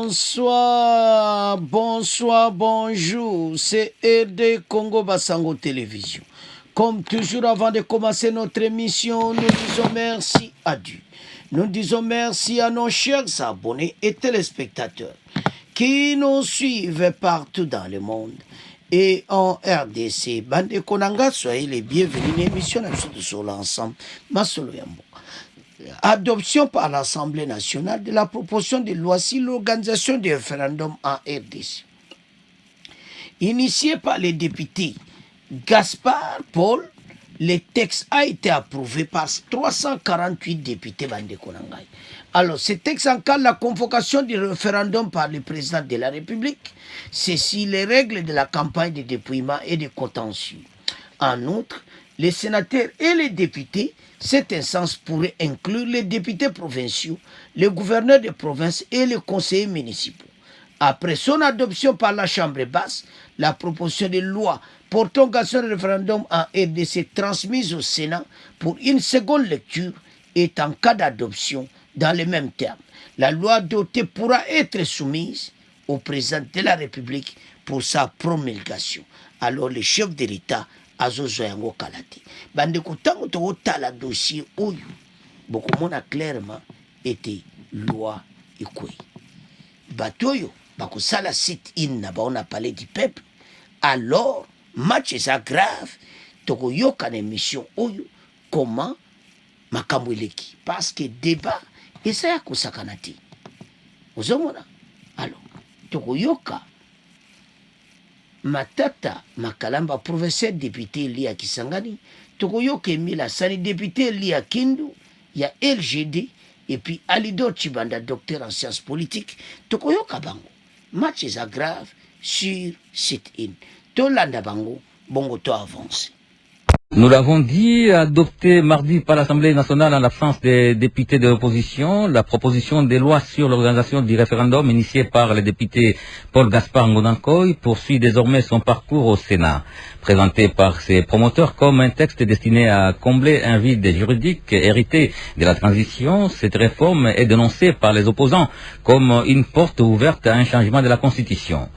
Bonsoir, bonsoir, bonjour. C'est RD Congo Basango Télévision. Comme toujours, avant de commencer notre émission, nous disons merci à Dieu. Nous disons merci à nos chers abonnés et téléspectateurs qui nous suivent partout dans le monde et en RDC. Bande Konanga, soyez les bienvenus. L'émission de sur l'ensemble. Masolo Yambo. Adoption par l'Assemblée nationale de la proposition de loi sur l'organisation du référendum en RDC. Initié par les députés Gaspard Paul, le texte a été approuvé par 348 députés Bandekonangai. Alors, ce texte encadre la convocation du référendum par le président de la République, ceci les règles de la campagne de dépouillement et de contentieux. En outre, les sénateurs et les députés, cette instance pourrait inclure les députés provinciaux, les gouverneurs de province et les conseillers municipaux. Après son adoption par la Chambre basse, la proposition de loi portant organisation de référendum en RDC transmise au Sénat pour une seconde lecture est en cas d'adoption dans les mêmes termes. La loi adoptée pourra être soumise au président de la République pour sa promulgation. Alors le chef de l'État azozo yango kalati. Bande kotango to tala dossier oyo. Bokomona clairement était loi ikwe. Batoyo bakosala sit-in na on a parlé du peuple. Alors match est grave. Toko yoka na émission oyo comment makambo eleki parce que débat esa ya kosakanati. Ozomona. Alors toko yoka Matata Makalamba, professeur député Lia Kisangani, Tokoyoke Mila Sani, député Lia Kindu, il y a LGD, et puis Alidor Chibanda, docteur en sciences politiques, Tokoyoka Bango. Match est grave sur sit-in. Tolanda Bango, Bongo to avance. Nous l'avons dit, adopté mardi par l'Assemblée nationale en l'absence des députés de l'opposition, la proposition de loi sur l'organisation du référendum initiée par le député Paul Gaspard Ngonankoy poursuit désormais son parcours au Sénat. Présenté par ses promoteurs comme un texte destiné à combler un vide juridique hérité de la transition, cette réforme est dénoncée par les opposants comme une porte ouverte à un changement de la Constitution.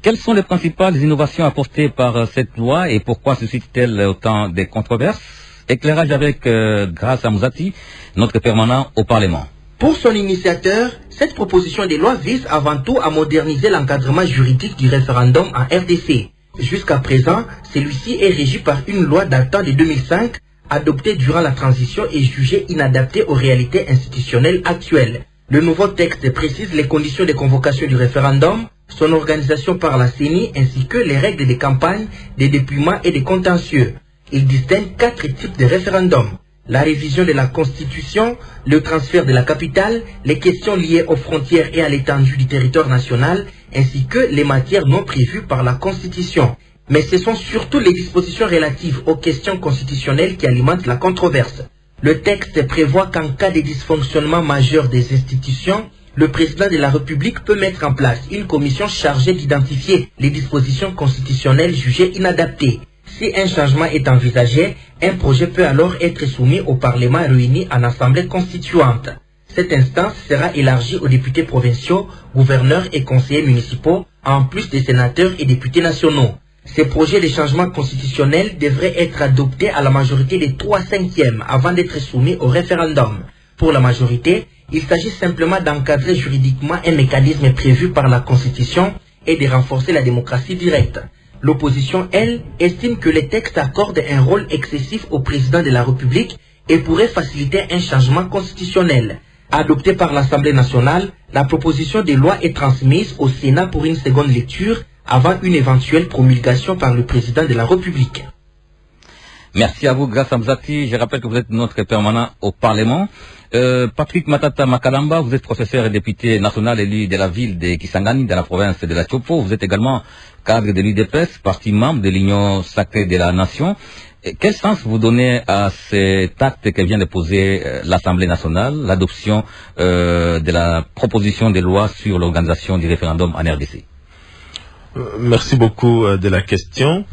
Quelles sont les principales innovations apportées par cette loi et pourquoi suscite-t-elle autant de controverses? Éclairage avec Graça Mouzati, notre permanent au Parlement. Pour son initiateur, cette proposition de loi vise avant tout à moderniser l'encadrement juridique du référendum en RDC. Jusqu'à présent, celui-ci est régi par une loi datant de 2005, adoptée durant la transition et jugée inadaptée aux réalités institutionnelles actuelles. Le nouveau texte précise les conditions de convocation du référendum, son organisation par la CENI ainsi que les règles de campagne, de dépouillement et de contentieux. Il distingue 4 types de référendums. La révision de la Constitution, le transfert de la capitale, les questions liées aux frontières et à l'étendue du territoire national, ainsi que les matières non prévues par la Constitution. Mais ce sont surtout les dispositions relatives aux questions constitutionnelles qui alimentent la controverse. Le texte prévoit qu'en cas de dysfonctionnement majeur des institutions, le président de la République peut mettre en place une commission chargée d'identifier les dispositions constitutionnelles jugées inadaptées. Si un changement est envisagé, un projet peut alors être soumis au Parlement réuni en assemblée constituante. Cette instance sera élargie aux députés provinciaux, gouverneurs et conseillers municipaux, en plus des sénateurs et députés nationaux. Ces projets de changement constitutionnel devraient être adoptés à la majorité des 3/5 avant d'être soumis au référendum. Pour la majorité, il s'agit simplement d'encadrer juridiquement un mécanisme prévu par la Constitution et de renforcer la démocratie directe. L'opposition, elle, estime que le texte accorde un rôle excessif au président de la République et pourrait faciliter un changement constitutionnel. Adoptée par l'Assemblée nationale, la proposition de loi est transmise au Sénat pour une seconde lecture avant une éventuelle promulgation par le président de la République. Merci à vous, Graça Mouzati. Je rappelle que vous êtes notre permanent au Parlement. Patrick Matata Makalamba, vous êtes professeur et député national élu de la ville de Kisangani, dans la province de la Chopo. Vous êtes également cadre de l'UDPS, parti membre de l'Union sacrée de la Nation. Quel sens vous donnez à cet acte que vient de poser l'Assemblée nationale, l'adoption de la proposition de loi sur l'organisation du référendum en RDC? Merci beaucoup de la question.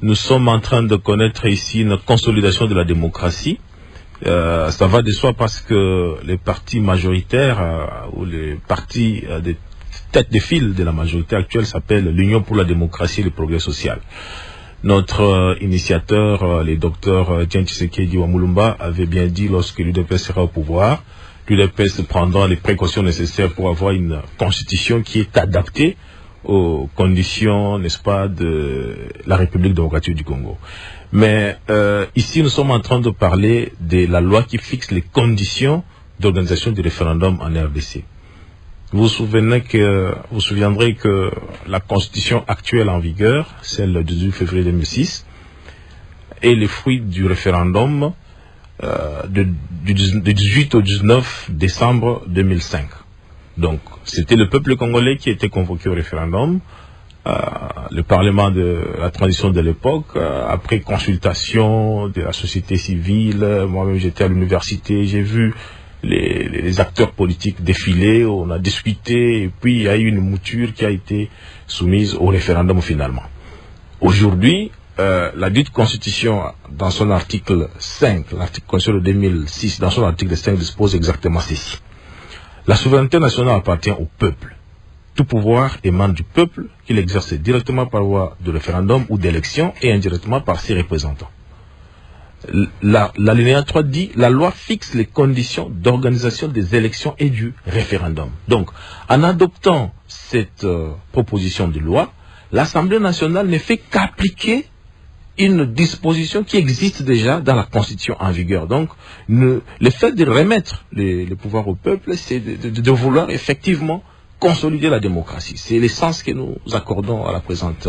Nous sommes en train de connaître ici une consolidation de la démocratie. Ça va de soi parce que les partis majoritaires ou les partis tête de file de la majorité actuelle s'appelle l'Union pour la démocratie et le progrès social. Notre initiateur, le docteur Dian Tshisekedi Wamulumba, avait bien dit lorsque l'UDPS sera au pouvoir, l'UDPS prendra les précautions nécessaires pour avoir une constitution qui est adaptée aux conditions, n'est-ce pas, de la République démocratique du Congo. Mais ici, nous sommes en train de parler de la loi qui fixe les conditions d'organisation du référendum en RDC. Vous vous souviendrez que la constitution actuelle en vigueur, celle du 18 février 2006, est le fruit du référendum du 18 au 19 décembre 2005. Donc, c'était le peuple congolais qui était convoqué au référendum. Le Parlement de la transition de l'époque, après consultation de la société civile, moi-même j'étais à l'université, j'ai vu les acteurs politiques défiler, on a discuté, et puis il y a eu une mouture qui a été soumise au référendum finalement. Aujourd'hui, la dite constitution, dans son article 5, l'article constitution de 2006, dans son article 5, dispose exactement ceci. La souveraineté nationale appartient au peuple. Tout pouvoir émane du peuple, qu'il exerce directement par voie de référendum ou d'élection et indirectement par ses représentants. L'alinéa 3 dit, la loi fixe les conditions d'organisation des élections et du référendum. Donc, en adoptant cette proposition de loi, l'Assemblée nationale ne fait qu'appliquer une disposition qui existe déjà dans la Constitution en vigueur. Donc, le fait de remettre les pouvoirs au peuple, c'est de vouloir effectivement consolider la démocratie. C'est l'essence que nous accordons à la présente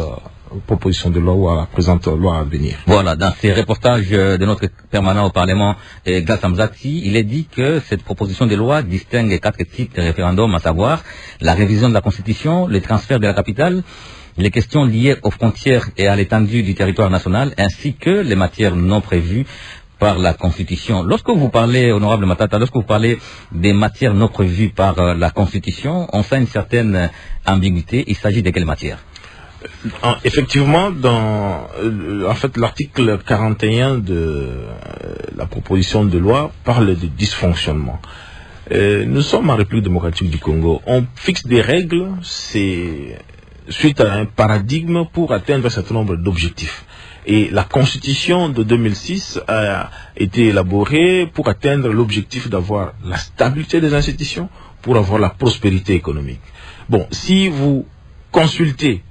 proposition de loi ou à la présente loi à venir. Voilà, dans ces reportages de notre permanent au Parlement, Gassam Zati, il est dit que cette proposition de loi distingue 4 types de référendums, à savoir la révision de la Constitution, le transfert de la capitale, les questions liées aux frontières et à l'étendue du territoire national, ainsi que les matières non prévues par la Constitution. Lorsque vous parlez, honorable Matata, lorsque vous parlez des matières non prévues par la Constitution, on sent une certaine ambiguïté. Il s'agit de quelles matières? Effectivement, en fait, l'article 41 de la proposition de loi parle de dysfonctionnement. Nous sommes en République démocratique du Congo. On fixe des règles, c'est suite à un paradigme pour atteindre un certain nombre d'objectifs. Et la Constitution de 2006 a été élaborée pour atteindre l'objectif d'avoir la stabilité des institutions, pour avoir la prospérité économique. Bon, si vous consultez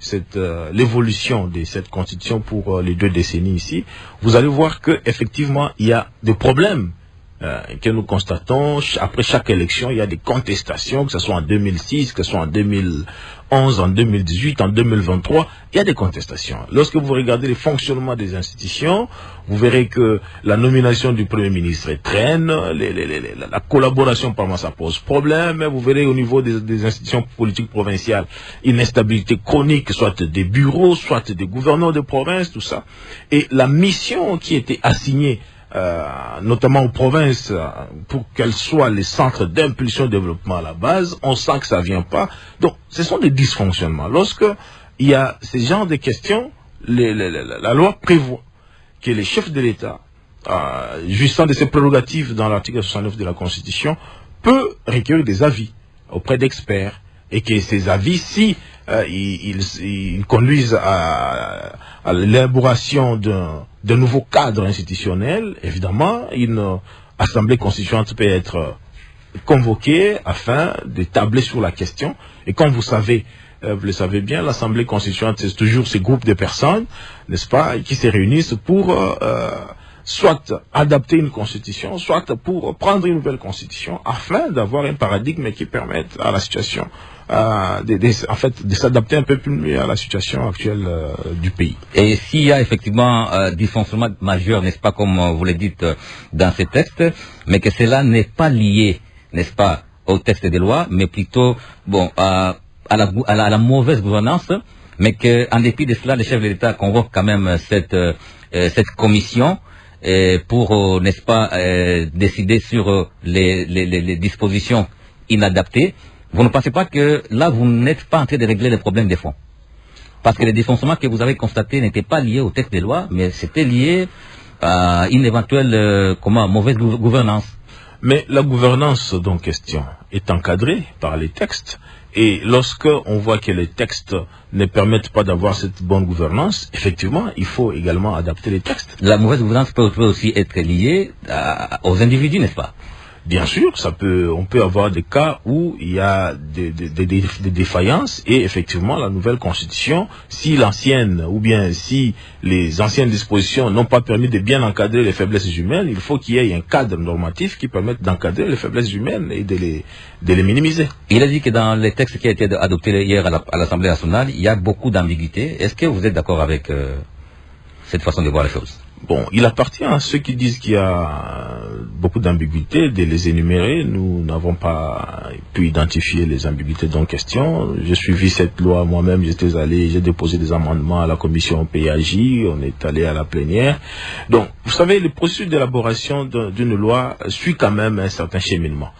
l'évolution de cette Constitution pour les 2 décennies ici, vous allez voir que effectivement il y a des problèmes que nous constatons. Après chaque élection, il y a des contestations, que ce soit en 2006, que ce soit en 2011, en 2018, en 2023, il y a des contestations. Lorsque vous regardez le fonctionnement des institutions, vous verrez que la nomination du Premier ministre traîne, la collaboration par moi ça pose problème, vous verrez au niveau des institutions politiques provinciales, une instabilité chronique, soit des bureaux, soit des gouverneurs de province, tout ça. Et la mission qui était assignée notamment aux provinces, pour qu'elles soient les centres d'impulsion de développement à la base, on sent que ça vient pas. Donc, ce sont des dysfonctionnements. Lorsque il y a ce genre de questions, la loi prévoit que les chefs de l'État, jouissant de ses prérogatives dans l'article 69 de la Constitution, peut recueillir des avis auprès d'experts, et que ces avis, si ils conduisent à l'élaboration d'un nouveau cadre institutionnel, évidemment, une assemblée constituante peut être convoquée afin de tabler sur la question. Et comme vous le savez bien, l'assemblée constituante, c'est toujours ces groupes de personnes, n'est-ce pas, qui se réunissent pour soit adapter une constitution, soit pour prendre une nouvelle constitution, afin d'avoir un paradigme qui permette à la situation de s'adapter un peu plus mieux à la situation actuelle du pays. Et s'il y a effectivement dysfonctionnement majeur, n'est-ce pas, comme vous le dites dans ces textes, mais que cela n'est pas lié, n'est-ce pas, au texte des lois, mais plutôt à la mauvaise gouvernance, mais qu'en dépit de cela, les chefs de l'État convoquent quand même cette commission pour, n'est-ce pas, décider sur les dispositions inadaptées. Vous ne pensez pas que là, vous n'êtes pas en train de régler les problèmes des fonds? Parce que les dysfonctionnements que vous avez constatés n'étaient pas liés au texte des lois, mais c'était lié à une éventuelle mauvaise gouvernance. Mais la gouvernance dont question est encadrée par les textes Et lorsque on voit que les textes ne permettent pas d'avoir cette bonne gouvernance, effectivement, il faut également adapter les textes. La mauvaise gouvernance peut aussi être liée aux individus, n'est-ce pas? Bien sûr, on peut avoir des cas où il y a des défaillances et effectivement la nouvelle constitution, si l'ancienne ou bien si les anciennes dispositions n'ont pas permis de bien encadrer les faiblesses humaines, il faut qu'il y ait un cadre normatif qui permette d'encadrer les faiblesses humaines et de les minimiser. Il a dit que dans les textes qui ont été adoptés hier à l'Assemblée nationale, il y a beaucoup d'ambiguïté. Est-ce que vous êtes d'accord avec cette façon de voir les choses? Bon, il appartient à ceux qui disent qu'il y a beaucoup d'ambiguïtés de les énumérer. Nous n'avons pas pu identifier les ambiguïtés en question. J'ai suivi cette loi moi-même, j'ai déposé des amendements à la commission PAJ, on est allé à la plénière. Donc, vous savez, le processus d'élaboration d'une loi suit quand même un certain cheminement.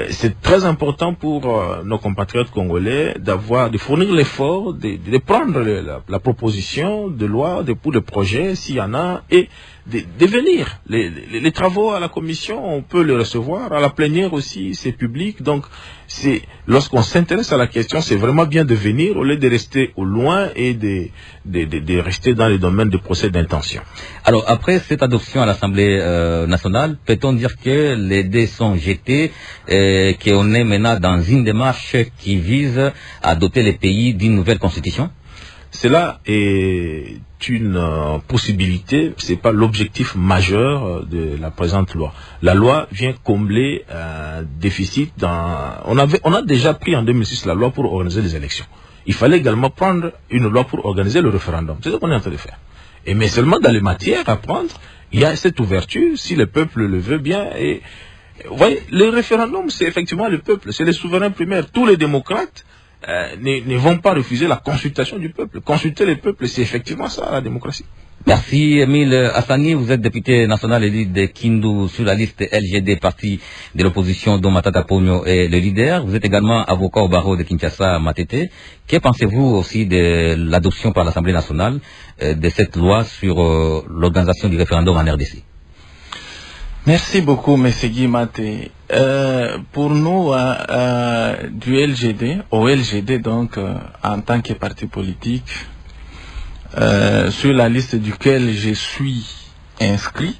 C'est très important pour nos compatriotes congolais de fournir l'effort, de prendre la proposition de loi, pour le projet, s'il y en a, et de venir. Les travaux à la commission, on peut les recevoir, à la plénière aussi, c'est public. Donc, lorsqu'on s'intéresse à la question, c'est vraiment bien de venir au lieu de rester au loin et de rester dans les domaines de procès d'intention. Alors, après cette adoption à l'Assemblée nationale, peut-on dire que les dés sont jetés et qu'on est maintenant dans une démarche qui vise à doter les pays d'une nouvelle constitution? Cela est une possibilité, c'est pas l'objectif majeur de la présente loi. La loi vient combler un déficit on a déjà pris en 2006 la loi pour organiser les élections. Il fallait également prendre une loi pour organiser le référendum. C'est ce qu'on est en train de faire. Mais seulement dans les matières à prendre, il y a cette ouverture, si le peuple le veut bien. Et vous voyez, le référendum, c'est effectivement le peuple, c'est les souverains primaires. Tous les démocrates ne vont pas refuser la consultation du peuple. Consulter le peuple, c'est effectivement ça, la démocratie. Merci Emile Hassani, vous êtes député national élu de Kindu sur la liste LGD, parti de l'opposition dont Matata Ponyo est le leader. Vous êtes également avocat au barreau de Kinshasa, Matete. Que pensez-vous aussi de l'adoption par l'Assemblée nationale de cette loi sur l'organisation du référendum en RDC? Merci beaucoup, M. Guy Maté. Pour nous, du LGD, au LGD donc, en tant que parti politique, sur la liste duquel je suis inscrit,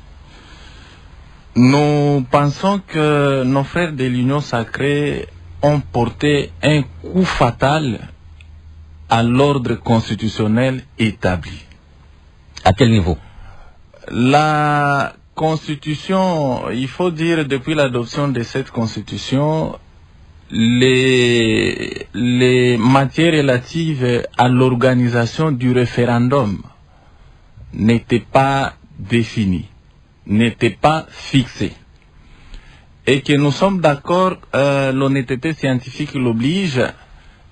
nous pensons que nos frères de l'Union sacrée ont porté un coup fatal à l'ordre constitutionnel établi. À quel niveau? La Constitution, il faut dire, depuis l'adoption de cette Constitution, les matières relatives à l'organisation du référendum n'étaient pas définies, n'étaient pas fixées. Et que nous sommes d'accord, l'honnêteté scientifique l'oblige,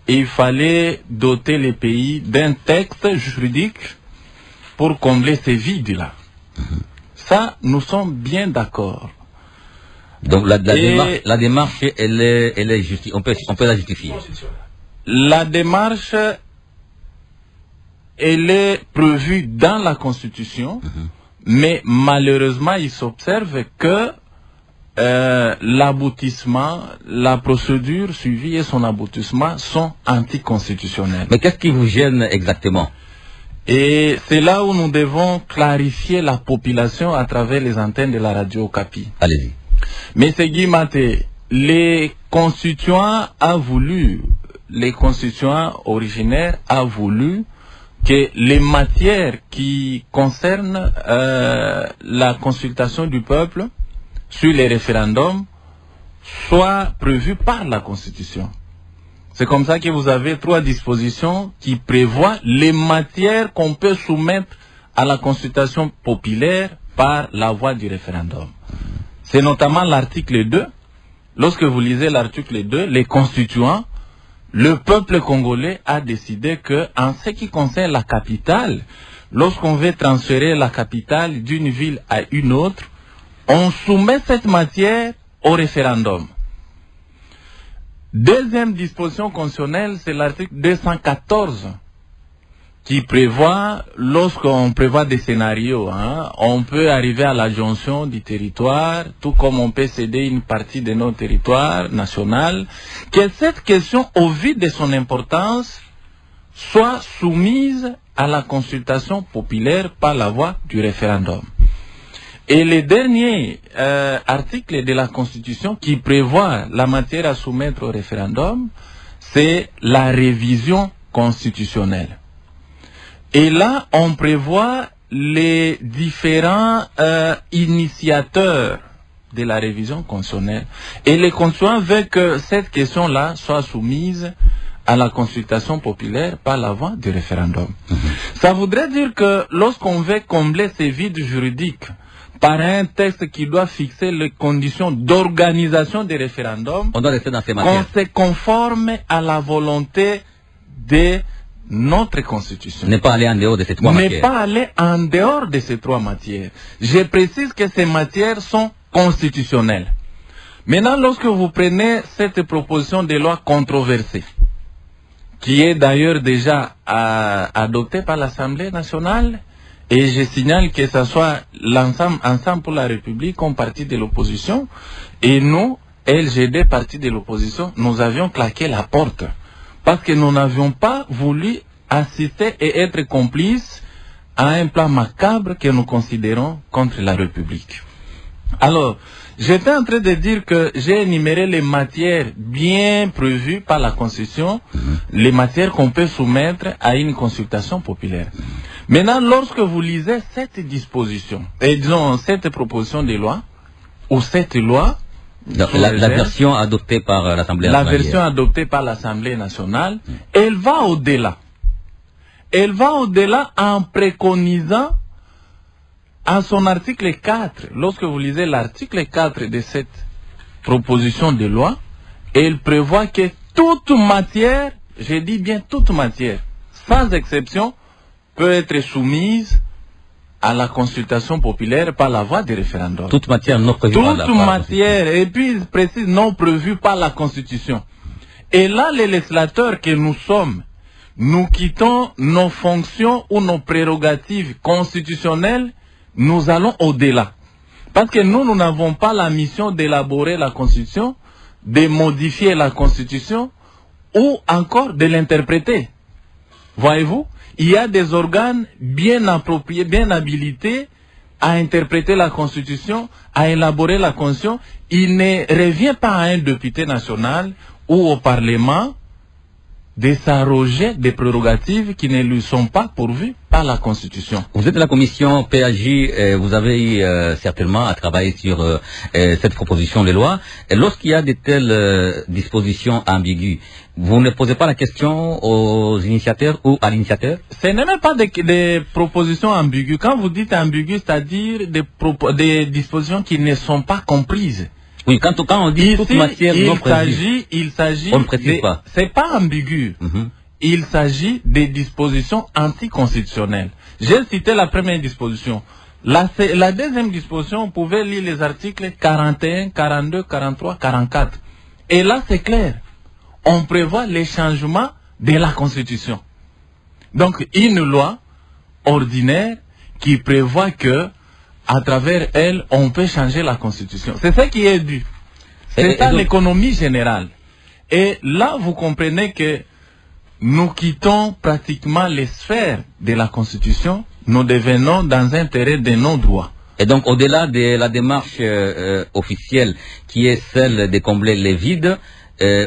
et il fallait doter les pays d'un texte juridique pour combler ces vides-là. Ça, nous sommes bien d'accord. Donc la démarche, elle est on peut la justifier. La démarche, elle est prévue dans la Constitution, mais malheureusement, il s'observe que l'aboutissement, la procédure suivie et son aboutissement sont anticonstitutionnels. Mais qu'est-ce qui vous gêne exactement? Et c'est là où nous devons clarifier la population à travers les antennes de la radio Okapi. Allez-y. Mais c'est Guy Maté, les constituants originaires a voulu que les matières qui concernent la consultation du peuple sur les référendums soient prévues par la Constitution. C'est comme ça que vous avez 3 dispositions qui prévoient les matières qu'on peut soumettre à la consultation populaire par la voie du référendum. C'est notamment l'article 2. Lorsque vous lisez l'article 2, les constituants, le peuple congolais a décidé que, en ce qui concerne la capitale, lorsqu'on veut transférer la capitale d'une ville à une autre, on soumet cette matière au référendum. Deuxième disposition constitutionnelle, c'est l'article 214, qui prévoit, lorsqu'on prévoit des scénarios, hein, on peut arriver à la jonction du territoire, tout comme on peut céder une partie de nos territoires nationaux, que cette question, au vu de son importance, soit soumise à la consultation populaire par la voie du référendum. Et le dernier article de la Constitution qui prévoit la matière à soumettre au référendum, c'est la révision constitutionnelle. Et là, on prévoit les différents initiateurs de la révision constitutionnelle. Et les constituants veulent que cette question-là soit soumise à la consultation populaire par la voie du référendum. Ça voudrait dire que lorsqu'on veut combler ces vides juridiques par un texte qui doit fixer les conditions d'organisation des référendums, on doit rester dans ces matières. qu'on se conforme à la volonté de notre Constitution. Ne pas aller en dehors de ces trois matières. Ne pas aller en dehors de ces trois matières. Je précise que ces matières sont constitutionnelles. Maintenant, lorsque vous prenez cette proposition de loi controversée, qui est d'ailleurs déjà adoptée par l'Assemblée nationale, et je signale que ce soit l'ensemble Ensemble pour la République comme parti de l'opposition, et nous, LGD, parti de l'opposition, nous avions claqué la porte. Parce que nous n'avions pas voulu assister et être complices à un plan macabre que nous considérons contre la République. Alors, j'étais en train de dire que j'ai énuméré les matières bien prévues par la Constitution, les matières qu'on peut soumettre à une consultation populaire. Maintenant, lorsque vous lisez cette disposition, et disons cette proposition de loi, ou cette loi, la version adoptée par l'Assemblée nationale. La version adoptée par l'Assemblée nationale, elle va au-delà. Elle va au-delà en préconisant à son article 4, lorsque vous lisez l'article 4 de cette proposition de loi, elle prévoit que toute matière, je dis bien toute matière, sans exception, peut être soumise à la consultation populaire par la voie du référendum. Toute matière non prévue par la Toute matière, et puis précise non prévue par la Constitution. Et là, les législateurs que nous sommes, nous quittons nos fonctions ou nos prérogatives constitutionnelles, nous allons au-delà. Parce que nous n'avons pas la mission d'élaborer la Constitution, de modifier la Constitution, ou encore de l'interpréter. Voyez-vous? Il y a des organes bien appropriés, bien habilités à interpréter la Constitution, à élaborer la Constitution. Il ne revient pas à un député national ou au Parlement de s'arroger des prérogatives qui ne lui sont pas pourvues par la Constitution. Vous êtes de la commission PAJ, vous avez eu certainement à travailler sur cette proposition de loi. Lorsqu'il y a de telles dispositions ambiguës, vous ne posez pas la question aux initiateurs ou à l'initiateur? Ce n'est même pas des propositions ambiguës. Quand vous dites ambiguës, c'est-à-dire des dispositions qui ne sont pas comprises. Oui, quand on dit toute matière non prévue, il s'agit, on ne précise pas. C'est pas ambigu. Il s'agit des dispositions anticonstitutionnelles. J'ai cité la première disposition. La deuxième disposition, on pouvait lire les articles 41, 42, 43, 44. Et là, c'est clair. On prévoit les changements de la Constitution. Donc, une loi ordinaire qui prévoit que à travers elle, on peut changer la Constitution. C'est ça qui est dû. C'est ça l'économie générale. Et là, vous comprenez que nous quittons pratiquement les sphères de la Constitution. Nous devenons dans un terrain de non-droit. Et donc, au-delà de la démarche officielle qui est celle de combler les vides,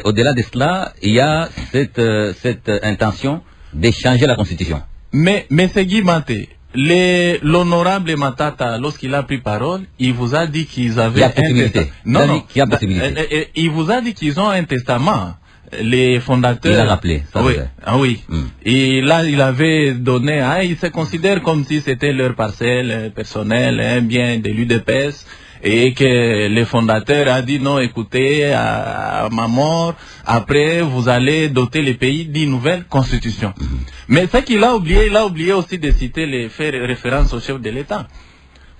au-delà de cela, il y a cette intention de changer la Constitution. Mais c'est Guy Manté. L'honorable Matata, lorsqu'il a pris parole, il vous a dit qu'ils avaient il vous a dit qu'ils ont un testament. Les fondateurs. Il a rappelé. Ça oui. Ah oui. Et là, il avait donné, ils se considèrent comme si c'était leur parcelle personnelle, un bien de l'UDPS. Et que les fondateurs a dit non, écoutez, à ma mort, après vous allez doter les pays d'une nouvelle constitution. Mais ce qu'il a oublié, il a oublié aussi de citer les faits référence au chef de l'État.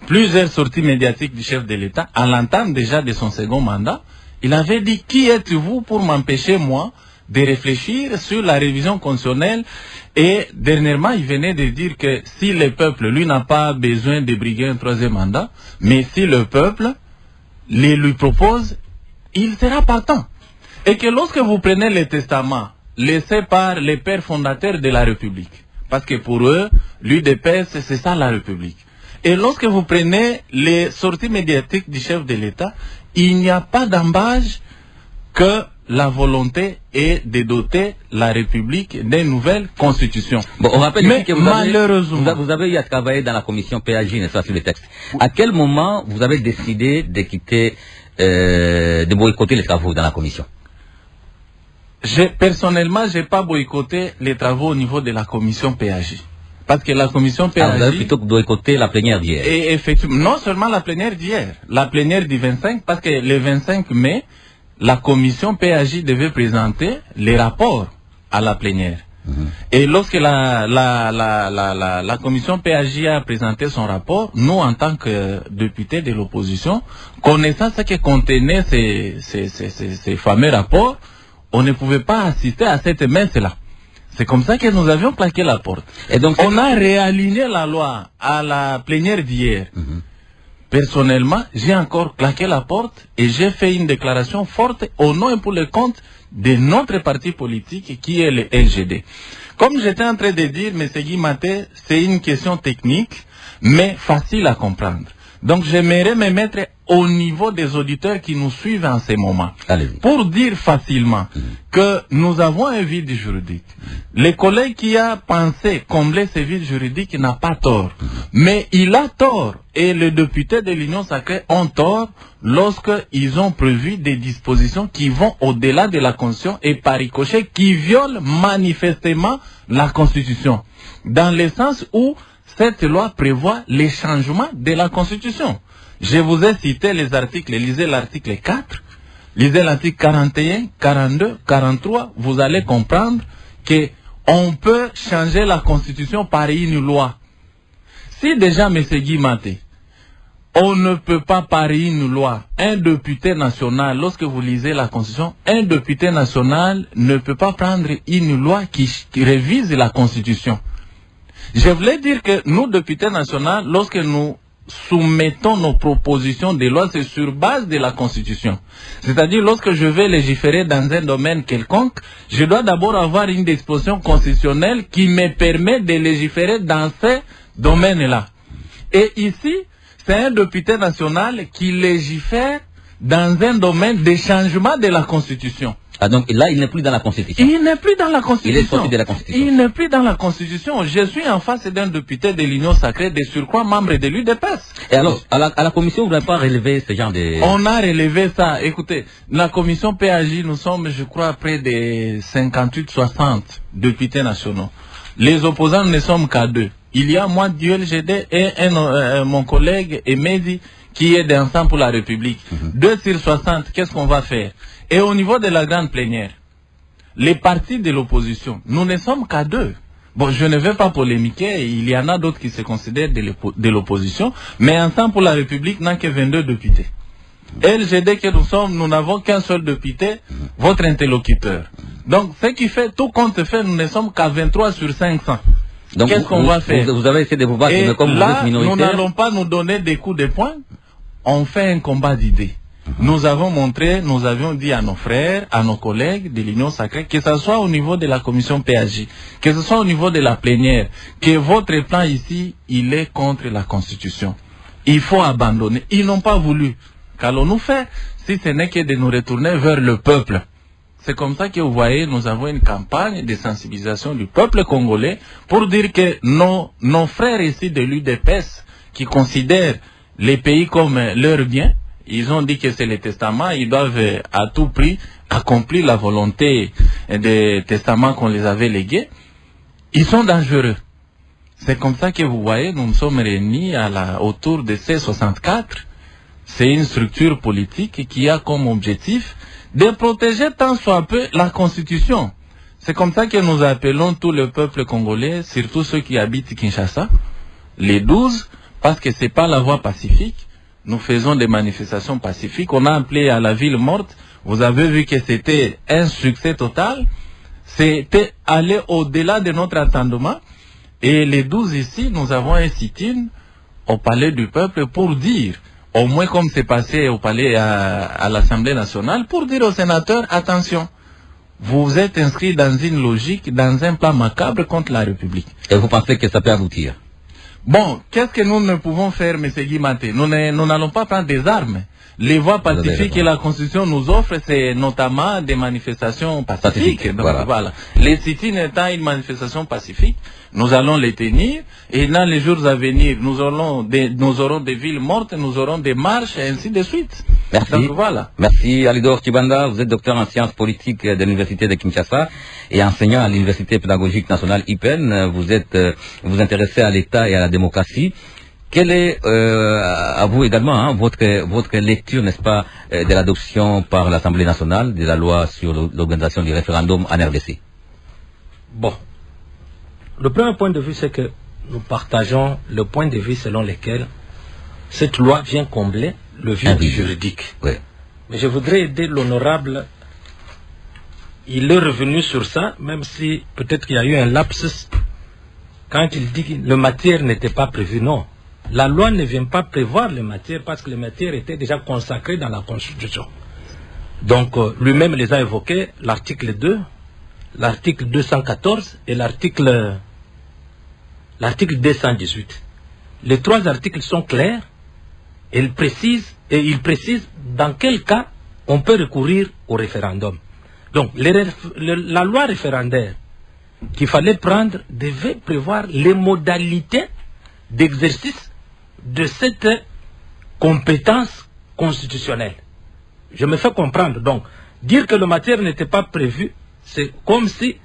Plusieurs sorties médiatiques du chef de l'État, à l'entame déjà de son second mandat, il avait dit qui êtes-vous pour m'empêcher moi de réfléchir sur la révision constitutionnelle. Et dernièrement, il venait de dire que si le peuple, lui, n'a pas besoin de briguer un troisième mandat, mais si le peuple lui propose, il sera partant. Et que lorsque vous prenez les testaments laissés par les pères fondateurs de la République, parce que pour eux, l'UDPS, c'est ça la République. Et lorsque vous prenez les sorties médiatiques du chef de l'État, il n'y a pas d'embâche que la volonté est de doter la République d'une nouvelle constitution. Bon, on rappelle ici que malheureusement, vous avez eu à travailler dans la commission PAJ, n'est-ce pas, sur le texte. À quel moment vous avez décidé de quitter, de boycotter les travaux dans la commission? Personnellement, je n'ai pas boycotté les travaux au niveau de la commission PAJ. Parce que la commission PAJ... vous avez plutôt boycotté la plénière d'hier. Et effectivement, non seulement la plénière d'hier, la plénière du 25, parce que le 25 mai, la commission PAJ devait présenter les rapports à la plénière. Et lorsque la commission PAJ a présenté son rapport, nous, en tant que députés de l'opposition, connaissant ce que contenaient ces fameux rapports, on ne pouvait pas assister à cette messe-là. C'est comme ça que nous avions claqué la porte. Et donc, on a réaligné la loi à la plénière d'hier. Personnellement, j'ai encore claqué la porte et j'ai fait une déclaration forte au nom et pour le compte de notre parti politique qui est le LGD. Comme j'étais en train de dire, M. Guy Maté, c'est une question technique, mais facile à comprendre. Donc j'aimerais me mettre au niveau des auditeurs qui nous suivent en ce moment. Pour dire facilement que nous avons un vide juridique. Le collègue qui a pensé combler ce vide juridique n'a pas tort. Mais il a tort. Et les députés de l'Union sacrée ont tort lorsqu'ils ont prévu des dispositions qui vont au-delà de la Constitution et par ricochet qui violent manifestement la Constitution. Dans le sens où cette loi prévoit les changements de la Constitution. Je vous ai cité les articles, lisez l'article 4, lisez l'article 41, 42, 43, vous allez comprendre que on peut changer la Constitution par une loi. Si déjà, M. Guy Maté, on ne peut pas par une loi, un député national, lorsque vous lisez la Constitution, un député national ne peut pas prendre une loi qui révise la Constitution. Je voulais dire que nous, députés nationaux, lorsque nous soumettons nos propositions de loi, c'est sur base de la Constitution. C'est-à-dire, lorsque je vais légiférer dans un domaine quelconque, je dois d'abord avoir une disposition constitutionnelle qui me permet de légiférer dans ce domaine-là. Et ici, c'est un député national qui légifère dans un domaine de changement de la Constitution. Ah, donc là, il n'est plus dans la Constitution. Il n'est plus dans la Constitution. Il est sorti de la Constitution. Il n'est plus dans la Constitution. Je suis en face d'un député de l'Union sacrée, de surcroît membre de l'UDPS. Et alors, à la commission, vous n'avez pas relevé ce genre de... On a relevé ça. Écoutez, la commission PAJ, nous sommes, je crois, près de 58-60 députés nationaux. Les opposants ne sommes qu'à 2. Il y a moi du LGD et mon collègue Emedi qui est d'Ensemble pour la République. 2 sur 60, qu'est-ce qu'on va faire? Et au niveau de la grande plénière, les partis de l'opposition, nous ne sommes qu'à 2. Bon, je ne vais pas polémiquer, il y en a d'autres qui se considèrent de l'opposition, mais Ensemble pour la République n'a que 22 députés. LGD que nous sommes, nous n'avons qu'un seul député, votre interlocuteur. Donc, ce qui fait, tout compte fait, nous ne sommes qu'à 23 sur 500. Donc, qu'est-ce qu'on va faire? Vous avez essayé de vous battre, mais comme là, vous êtes minoritaire... nous n'allons pas nous donner des coups de poing, on fait un combat d'idées. Nous avons montré, nous avions dit à nos frères, à nos collègues de l'Union sacrée, que ce soit au niveau de la commission PAJ, que ce soit au niveau de la plénière, que votre plan ici, il est contre la Constitution. Il faut abandonner. Ils n'ont pas voulu. Qu'allons-nous faire si ce n'est que de nous retourner vers le peuple? C'est comme ça que vous voyez, nous avons une campagne de sensibilisation du peuple congolais pour dire que nos frères ici de l'UDPS, qui considèrent les pays comme leur bien, ils ont dit que c'est le testament, ils doivent à tout prix accomplir la volonté des testaments qu'on les avait légués. Ils sont dangereux. C'est comme ça que vous voyez, nous nous sommes réunis autour de C64. C'est une structure politique qui a comme objectif de protéger tant soit peu la Constitution. C'est comme ça que nous appelons tout le peuple congolais, surtout ceux qui habitent Kinshasa, les 12, parce que c'est pas la voie pacifique. Nous faisons des manifestations pacifiques. On a appelé à la ville morte vous avez vu que c'était un succès total. C'était aller au-delà de notre attendement. Et les 12 ici, nous avons un sit-in au Palais du Peuple pour dire, au moins comme c'est passé au Palais à l'Assemblée nationale, pour dire aux sénateurs, attention, vous êtes inscrits dans une logique, dans un plan macabre contre la République. Et vous pensez que ça peut aboutir? Bon, qu'est-ce que nous ne pouvons faire, M. Guimaté? Nous n'allons pas prendre des armes. Les voies pacifiques que la Constitution nous offre, c'est notamment des manifestations pacifiques. Donc, voilà. Les sit-ins étant une manifestation pacifique, nous allons les tenir. Et dans les jours à venir, nous aurons des villes mortes, nous aurons des marches, et ainsi de suite. Merci. Donc, voilà. Merci Alidor Kibanda. Vous êtes docteur en sciences politiques de l'Université de Kinshasa et enseignant à l'Université pédagogique nationale IPEN. Vous vous intéressez à l'État et à la démocratie. Quelle est, à vous également, hein, votre lecture, n'est-ce pas, de l'adoption par l'Assemblée nationale de la loi sur l'organisation du référendum en RDC? Bon, le premier point de vue, c'est que nous partageons le point de vue selon lequel cette loi vient combler le vide juridique. Oui. Mais je voudrais aider l'honorable. Il est revenu sur ça, même si peut-être qu'il y a eu un lapsus quand il dit que le matière n'était pas prévu. Non. La loi ne vient pas prévoir les matières parce que les matières étaient déjà consacrées dans la Constitution. Donc, lui-même les a évoqués, l'article 2, l'article 214 et l'article 218. Les trois articles sont clairs et ils précisent dans quel cas on peut recourir au référendum. Donc, la loi référendaire qu'il fallait prendre devait prévoir les modalités d'exercice de cette compétence constitutionnelle. Je me fais comprendre. Donc, dire que la matière n'était pas prévue, c'est comme si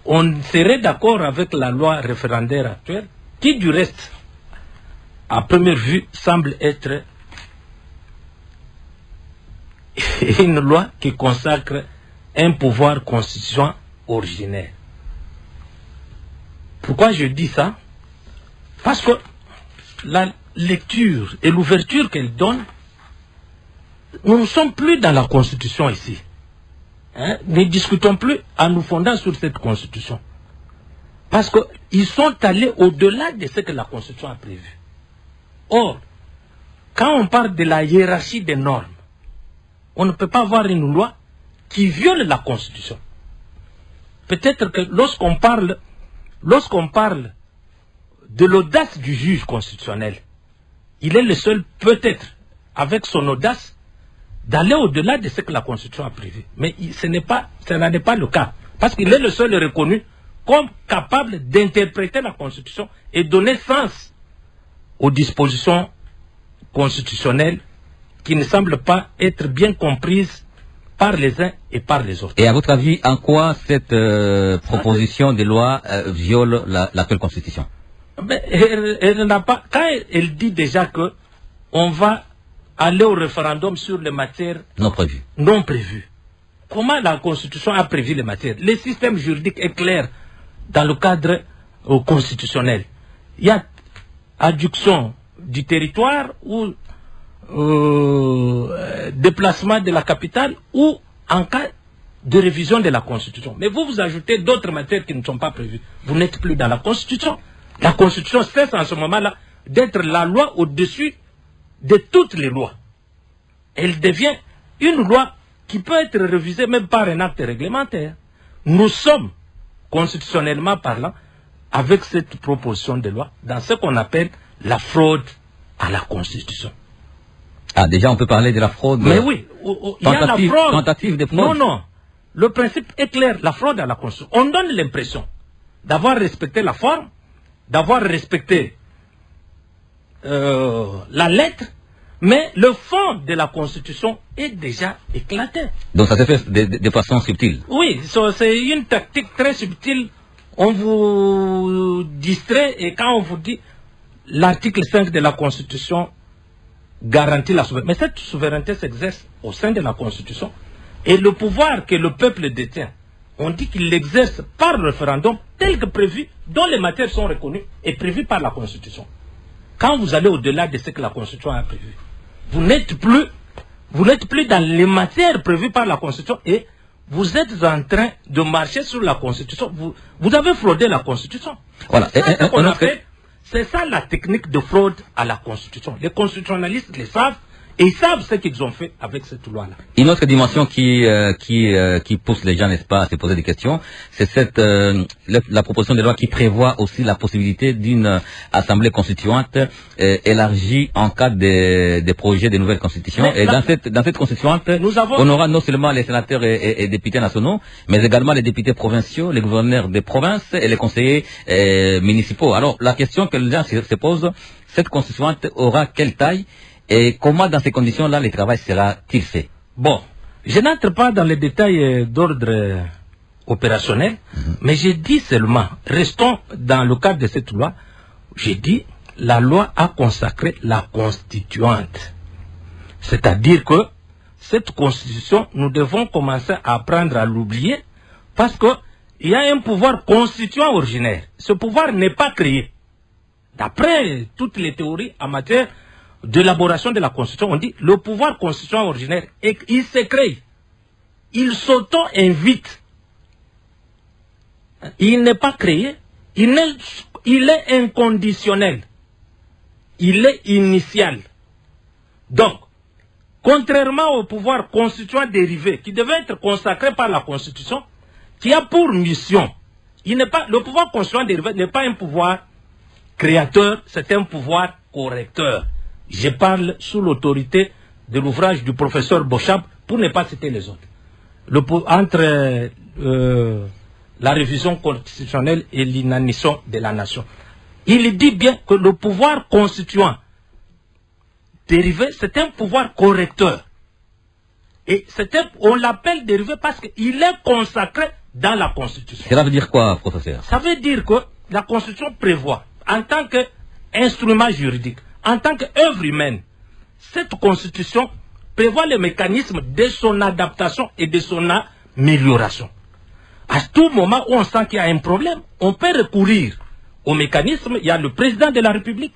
on serait d'accord avec la loi référendaire actuelle, qui du reste, à première vue, semble être une loi qui consacre un pouvoir constituant originaire. Pourquoi je dis ça? Parce que la lecture et l'ouverture qu'elle donne, nous ne sommes plus dans la Constitution ici. Hein? Ne discutons plus en nous fondant sur cette Constitution. Parce qu'ils sont allés au-delà de ce que la Constitution a prévu. Or, quand on parle de la hiérarchie des normes, on ne peut pas avoir une loi qui viole la Constitution. Peut-être que lorsqu'on parle de l'audace du juge constitutionnel, il est le seul, peut-être, avec son audace, d'aller au-delà de ce que la Constitution a prévu. Mais ce n'est pas le cas. Parce qu'il est le seul reconnu comme capable d'interpréter la Constitution et donner sens aux dispositions constitutionnelles qui ne semblent pas être bien comprises par les uns et par les autres. Et à votre avis, en quoi cette proposition de loi viole l'actuelle Constitution? Mais elle n'a pas. Quand elle dit déjà que on va aller au référendum sur les matières non prévues, comment la Constitution a prévu les matières? Le système juridique est clair dans le cadre constitutionnel. Il y a adduction du territoire ou déplacement de la capitale ou en cas de révision de la Constitution. Mais vous ajoutez d'autres matières qui ne sont pas prévues. Vous n'êtes plus dans la Constitution. La Constitution cesse en ce moment-là d'être la loi au-dessus de toutes les lois. Elle devient une loi qui peut être révisée même par un acte réglementaire. Nous sommes, constitutionnellement parlant, avec cette proposition de loi, dans ce qu'on appelle la fraude à la Constitution. Ah, déjà on peut parler de la fraude. Mais oui, il y a la fraude. Tentative de fraude. Non. Le principe est clair, la fraude à la Constitution. On donne l'impression d'avoir respecté la forme, d'avoir respecté la lettre, mais le fond de la Constitution est déjà éclaté. Donc ça se fait de façon subtile. Oui, c'est une tactique très subtile. On vous distrait et quand on vous dit l'article 5 de la Constitution garantit la souveraineté. Mais cette souveraineté s'exerce au sein de la Constitution. Et le pouvoir que le peuple détient, on dit qu'il l'exerce par le référendum tel que prévu, dont les matières sont reconnues et prévues par la Constitution. Quand vous allez au-delà de ce que la Constitution a prévu, vous n'êtes plus Vous n'êtes plus dans les matières prévues par la Constitution et vous êtes en train de marcher sur la Constitution. Vous avez fraudé la Constitution. Voilà. C'est ça la technique de fraude à la Constitution. Les constitutionnalistes le savent et ils savent ce qu'ils ont fait avec cette loi-là. Une autre dimension qui pousse les gens, n'est-ce pas, à se poser des questions, c'est la proposition de loi qui prévoit aussi la possibilité d'une assemblée constituante élargie en cas des projets de nouvelles constitutions. Mais et dans cette constituante, on aura non seulement les sénateurs et députés nationaux, mais également les députés provinciaux, les gouverneurs des provinces et les conseillers municipaux. Alors, la question que les gens se posent, cette constituante aura quelle taille? Et comment, dans ces conditions-là, le travail sera-t-il fait? Bon, je n'entre pas dans les détails d'ordre opérationnel, mais j'ai dit seulement, restons dans le cadre de cette loi, j'ai dit, la loi a consacré la constituante. C'est-à-dire que cette constitution, nous devons commencer à apprendre à l'oublier, parce qu'il y a un pouvoir constituant originaire. Ce pouvoir n'est pas créé. D'après toutes les théories en matière d'élaboration de la Constitution, on dit le pouvoir constituant originaire, et il se crée, il s'auto-invite. Il n'est pas créé, il est inconditionnel, il est initial. Donc, contrairement au pouvoir constituant dérivé, qui devait être consacré par la Constitution, qui a pour mission, le pouvoir constituant dérivé n'est pas un pouvoir créateur, c'est un pouvoir correcteur. Je parle sous l'autorité de l'ouvrage du professeur Bochab, pour ne pas citer les autres. Entre la révision constitutionnelle et l'inanition de la nation. Il dit bien que le pouvoir constituant dérivé, c'est un pouvoir correcteur. Et on l'appelle dérivé parce qu'il est consacré dans la Constitution. Cela veut dire quoi, professeur? Ça veut dire que la Constitution prévoit, en tant qu'instrument juridique, en tant qu'œuvre humaine, cette Constitution prévoit les mécanismes de son adaptation et de son amélioration. À tout moment où on sent qu'il y a un problème, on peut recourir au mécanisme. Il y a le président de la République,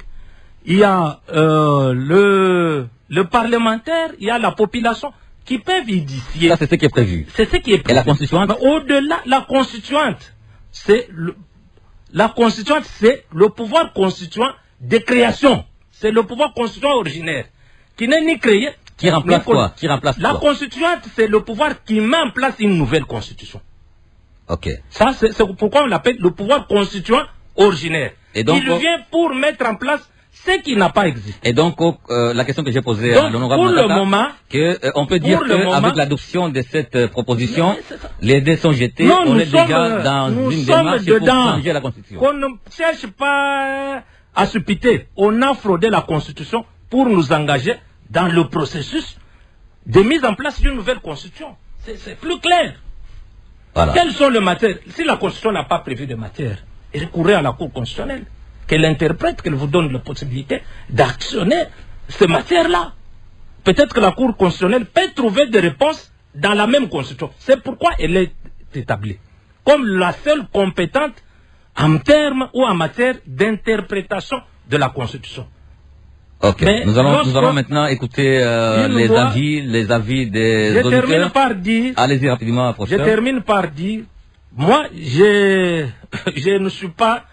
il y a le parlementaire, il y a la population qui peuvent initier. Ça, c'est ce qui est prévu. C'est ce qui est prévu. Et la constituante? Au-delà, la constituante, c'est le pouvoir constituant de création. C'est le pouvoir constituant originaire, qui n'est ni créé. Qui remplace quoi? La constituante, c'est le pouvoir qui met en place une nouvelle constitution. Ok. Ça, c'est pourquoi on l'appelle le pouvoir constituant originaire. Et donc, il vient pour mettre en place ce qui n'a pas existé. Et donc, la question que j'ai posée à l'honorable on peut dire qu'avec l'adoption de cette proposition, les dés sont jetés, non, on est déjà dans une démarche pour changer la Constitution. On ne cherche pas à se piter. On a fraudé la Constitution pour nous engager dans le processus de mise en place d'une nouvelle Constitution. C'est plus clair. Voilà. Quelles sont les matières? Si la Constitution n'a pas prévu de matière, recourez à la Cour constitutionnelle, qu'elle interprète, qu'elle vous donne la possibilité d'actionner ces matières-là. Peut-être que la Cour constitutionnelle peut trouver des réponses dans la même Constitution. C'est pourquoi elle est établie comme la seule compétente en termes ou en matière d'interprétation de la Constitution. Ok, nous allons maintenant écouter les avis des auditeurs. Je termine par dire... Allez-y rapidement, professeur. Je termine par dire, moi, je ne suis pas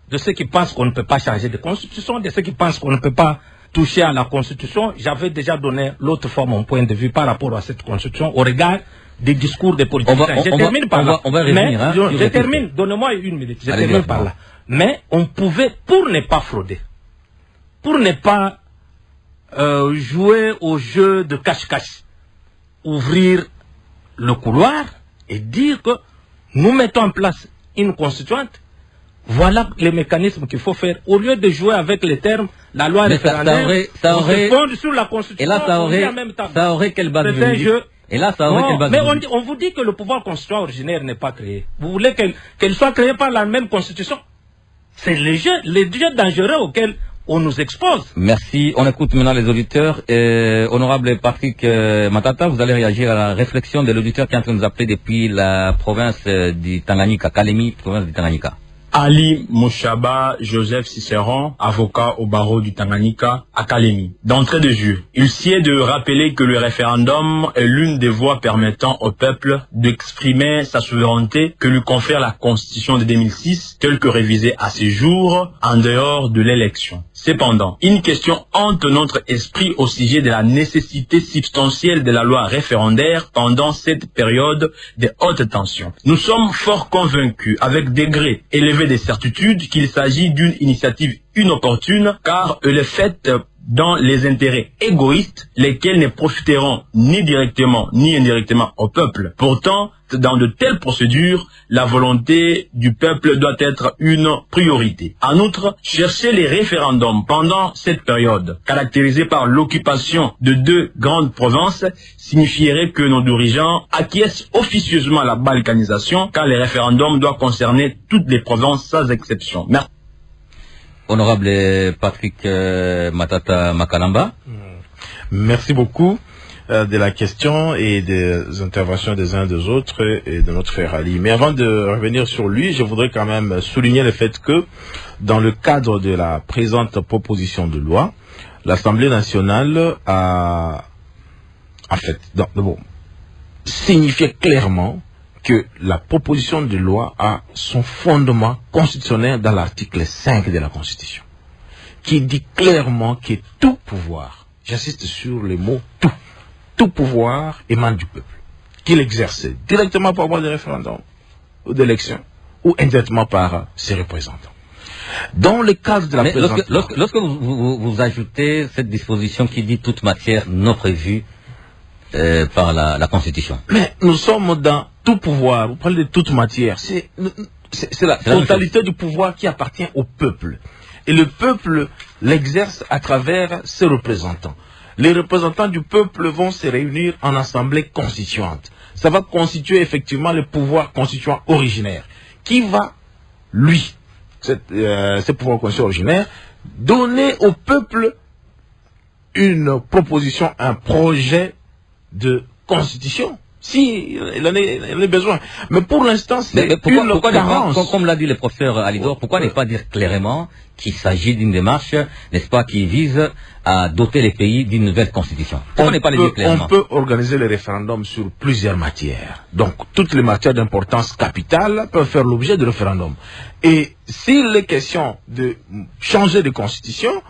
de ceux qui pensent qu'on ne peut pas changer de Constitution, de ceux qui pensent qu'on ne peut pas toucher à la Constitution. J'avais déjà donné l'autre fois mon point de vue par rapport à cette Constitution, au regard des discours des politiciens. Je termine par là. Je termine, donnez-moi une minute, je termine par là. Mais on pouvait, pour ne pas frauder, pour ne pas jouer au jeu de cache-cache, ouvrir le couloir et dire que nous mettons en place une constituante, voilà les mécanismes qu'il faut faire. Au lieu de jouer avec les termes, la loi référendaire, on se fonde sur la constitution. Et là, ça aurait quelle base juridique? Et là, ça aurait quelle base juridique? Mais on vous dit que le pouvoir constituant originaire n'est pas créé. Vous voulez qu'elle soit créée par la même constitution? C'est les jeux dangereux auxquels on nous expose. Merci. On écoute maintenant les auditeurs. Honorable Patrick Matata, vous allez réagir à la réflexion de l'auditeur qui est en train de nous appeler depuis la province du Tanganyika, Kalemi, province du Tanganyika. Ali Mouchaba Joseph Cicéron, avocat au barreau du Tanganyika, à Kalemi. D'entrée de jeu, il sied de rappeler que le référendum est l'une des voies permettant au peuple d'exprimer sa souveraineté que lui confère la Constitution de 2006, telle que révisée à ce jour, en dehors de l'élection. Cependant, une question hante notre esprit au sujet de la nécessité substantielle de la loi référendaire pendant cette période de haute tension. Nous sommes fort convaincus, avec degré élevé de certitude, qu'il s'agit d'une initiative inopportune, car elle est faite dans les intérêts égoïstes, lesquels ne profiteront ni directement ni indirectement au peuple. Pourtant, dans de telles procédures, la volonté du peuple doit être une priorité. En outre, chercher les référendums pendant cette période, caractérisée par l'occupation de 2 grandes provinces, signifierait que nos dirigeants acquiescent officieusement à la balkanisation, car les référendums doivent concerner toutes les provinces sans exception. Merci. Honorable Patrick Matata Makalamba. Merci beaucoup de la question et des interventions des uns des autres et de notre frère Ali. Mais avant de revenir sur lui, je voudrais quand même souligner le fait que dans le cadre de la présente proposition de loi, l'Assemblée nationale a signifié clairement que la proposition de loi a son fondement constitutionnel dans l'article 5 de la Constitution, qui dit clairement que tout pouvoir, j'insiste sur le mot tout pouvoir émane du peuple, qu'il exerce directement par voie de référendum ou d'élection, ou indirectement par ses représentants. Dans le cadre de la présente... Lorsque vous ajoutez cette disposition qui dit toute matière non prévue par la Constitution. Mais nous sommes dans tout pouvoir, vous parlez de toute matière, c'est la totalité du pouvoir qui appartient au peuple. Et le peuple l'exerce à travers ses représentants. Les représentants du peuple vont se réunir en assemblée constituante. Ça va constituer effectivement le pouvoir constituant originaire, qui va, lui, ce pouvoir constituant originaire, donner au peuple une proposition, un projet de constitution, si il en est besoin. Mais pour l'instant, c'est une carence. Comme l'a dit le professeur Alidor, pourquoi ne pas dire clairement qu'il s'agit d'une démarche, n'est-ce pas, qui vise à doter les pays d'une nouvelle constitution? Pourquoi ne pas le dire clairement? On peut organiser les référendums sur plusieurs matières. Donc, toutes les matières d'importance capitale peuvent faire l'objet de référendum. Et s'il est question de changer de constitution,